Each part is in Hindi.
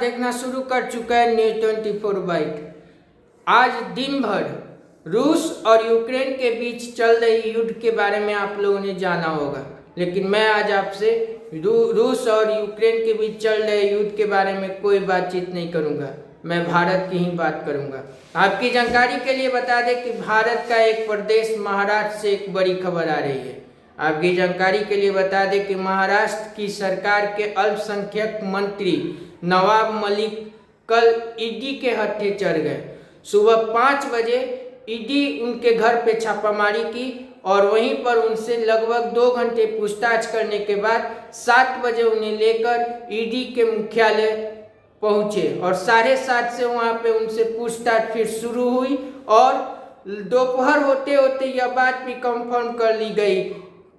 देखना शुरू कर चुका है न्यूज 24 बाइट। आज दिन भर रूस और यूक्रेन के बीच चल रही युद्ध के बारे में आप लोगों ने जाना होगा, लेकिन मैं आज आपसे रूस और यूक्रेन के बीच चल रहे युद्ध के बारे में कोई बातचीत नहीं करूंगा। मैं भारत की ही बात करूंगा। आपकी जानकारी के लिए बता दें कि भारत का एक प्रदेश महाराष्ट्र से एक बड़ी खबर आ रही है। आपकी जानकारी के लिए बता दें कि महाराष्ट्र की सरकार के अल्पसंख्यक मंत्री नवाब मलिक कल ईडी के हत्थे चढ़ गए। सुबह 5 बजे ईडी उनके घर पे छापामारी की और वहीं पर उनसे लगभग 2 घंटे पूछताछ करने के बाद 7 बजे उन्हें लेकर ईडी के मुख्यालय पहुंचे और 7:30 से वहां पे उनसे पूछताछ फिर शुरू हुई और दोपहर होते होते यह बात भी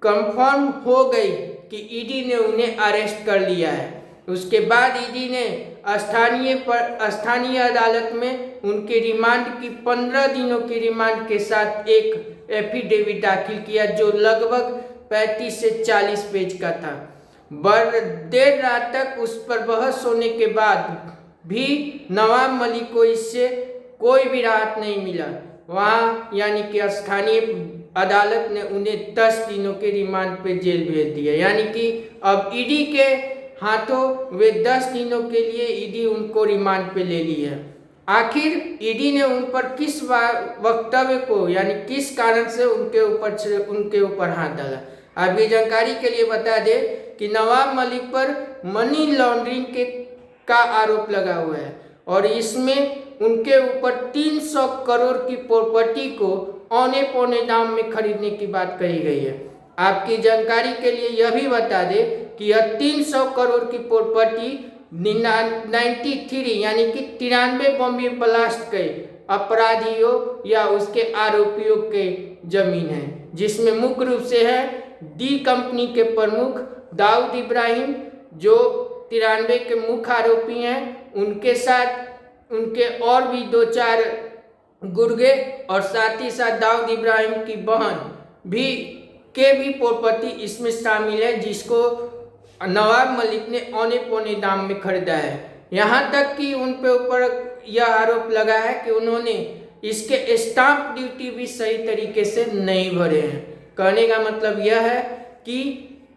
कंफर्म हो गई कि ईडी ने उन्हें अरेस्ट कर लिया है। उसके बाद ईडी ने स्थानीय अदालत में उनके रिमांड की 15 दिनों की रिमांड के साथ एक एफिडेविट दाखिल किया जो लगभग 35 से 40 पेज का था। देर रात तक उस पर बहस होने के बाद भी नवाब मलिक को इससे कोई भी राहत नहीं मिला। वहाँ यानी कि स्थानीय अदालत ने उन्हें 10 दिनों के रिमांड पे जेल भेज दिया, यानी कि अब ईडी के हाथों वे 10 दिनों के लिए ईडी उनको रिमांड पे ले ली है। आखिर ईडी ने उन पर किस वक्तव्य को यानी किस कारण से उनके ऊपर हाथ डाला। आपकी जानकारी के लिए बता दें कि नवाब मलिक पर मनी लॉन्ड्रिंग का आरोप लगा हुआ है और इसमें उनके ऊपर 300 करोड़ की प्रॉपर्टी को औने पौने दाम में खरीदने की बात कही गई है। आपकी जानकारी के लिए यह भी बता दें कि यह 300 करोड़ की प्रॉपर्टी 93 यानी कि 93 बॉम्बे ब्लास्ट के अपराधियों या उसके आरोपियों के जमीन है, जिसमें मुख्य रूप से है डी कंपनी के प्रमुख दाऊद इब्राहिम जो 93 के मुख्य आरोपी हैं, उनके साथ उनके और भी 2-4 गुर्गे और साथ ही साथ दाऊद इब्राहिम की बहन भी प्रॉपर्टी इसमें शामिल है, जिसको नवाब मलिक ने औने पौने दाम में खरीदा है। यहाँ तक कि उन पे ऊपर यह आरोप लगा है कि उन्होंने इसके स्टाम्प ड्यूटी भी सही तरीके से नहीं भरे हैं। कहने का मतलब यह है कि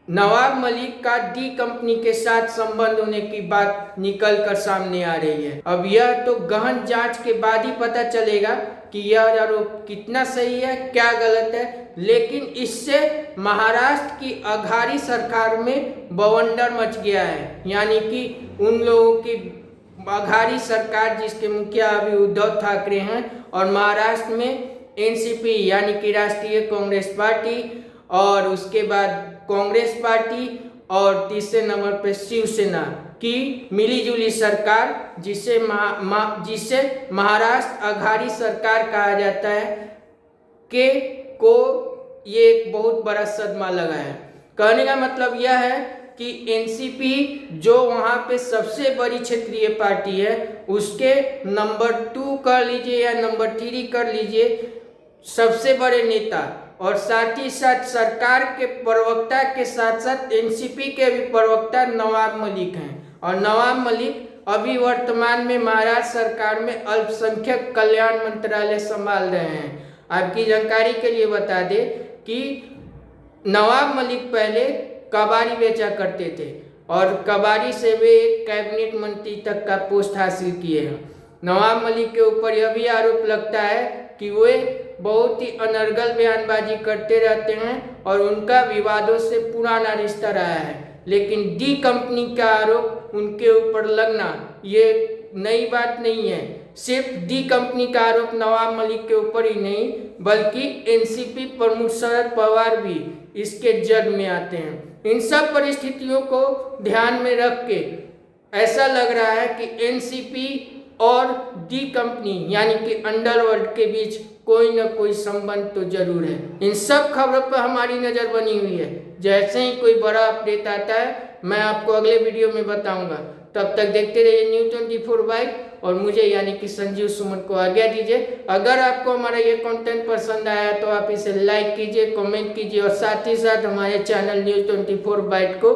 नवाब मलिक का डी कंपनी के साथ संबंध होने की बात निकल कर सामने आ रही है। अब यह तो गहन जांच के बाद ही पता चलेगा कि यह आरोप कितना सही है क्या गलत है, लेकिन इससे महाराष्ट्र की अघाड़ी सरकार में बवंडर मच गया है। यानी कि उन लोगों की अघाड़ी सरकार जिसके मुखिया अभी उद्धव ठाकरे हैं और महाराष्ट्र में एनसीपी यानी कि राष्ट्रीय कांग्रेस पार्टी और उसके बाद कांग्रेस पार्टी और तीसरे नंबर पर शिवसेना की मिलीजुली सरकार जिसे महाराष्ट्र अघाड़ी सरकार कहा जाता है को ये एक बहुत बड़ा सदमा लगा है। कहने का मतलब यह है कि एनसीपी जो वहाँ पे सबसे बड़ी क्षेत्रीय पार्टी है उसके नंबर 2 कर लीजिए या नंबर 3 कर लीजिए सबसे बड़े नेता और साथ ही साथ सरकार के प्रवक्ता के साथ साथ एनसीपी के भी प्रवक्ता नवाब मलिक हैं और नवाब मलिक अभी वर्तमान में महाराष्ट्र सरकार में अल्पसंख्यक कल्याण मंत्रालय संभाल रहे हैं। आपकी जानकारी के लिए बता दें कि नवाब मलिक पहले कबाड़ी बेचा करते थे और कबाड़ी से वे एक कैबिनेट मंत्री तक का पोस्ट हासिल किए हैं। नवाब मलिक के ऊपर यह भी आरोप लगता है कि वे बहुत ही अनर्गल बयानबाजी करते रहते हैं और उनका विवादों से पुराना रिश्ता रहा है, लेकिन डी कंपनी का आरोप उनके ऊपर लगना ये नई बात नहीं है। सिर्फ डी कंपनी का आरोप नवाब मलिक के ऊपर ही नहीं बल्कि एनसीपी प्रमुख शरद पवार भी इसके जड़ में आते हैं। इन सब परिस्थितियों को ध्यान में रख के ऐसा लग रहा है कि एनसीपी और डी कंपनी यानी कि अंडरवर्ल्ड के बीच कोई न कोई संबंध तो जरूर है। इन सब खबरों पर हमारी नज़र बनी हुई है। जैसे ही कोई बड़ा अपडेट आता है मैं आपको अगले वीडियो में बताऊंगा। तब तक देखते रहिए न्यूज 24 बाइट और मुझे यानी कि संजीव सुमन को आज्ञा दीजिए। अगर आपको हमारा ये कंटेंट पसंद आया तो आप इसे लाइक कीजिए, कमेंट कीजिए और साथ ही साथ हमारे चैनल न्यूज 24 बाइट को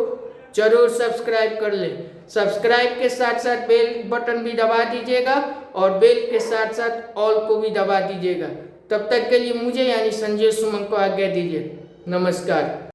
जरूर सब्सक्राइब कर ले। सब्सक्राइब के साथ साथ बेल बटन भी दबा दीजिएगा और बेल के साथ साथ ऑल को भी दबा दीजिएगा। तब तक के लिए मुझे यानी संजय सुमन को आज्ञा दीजिए। नमस्कार।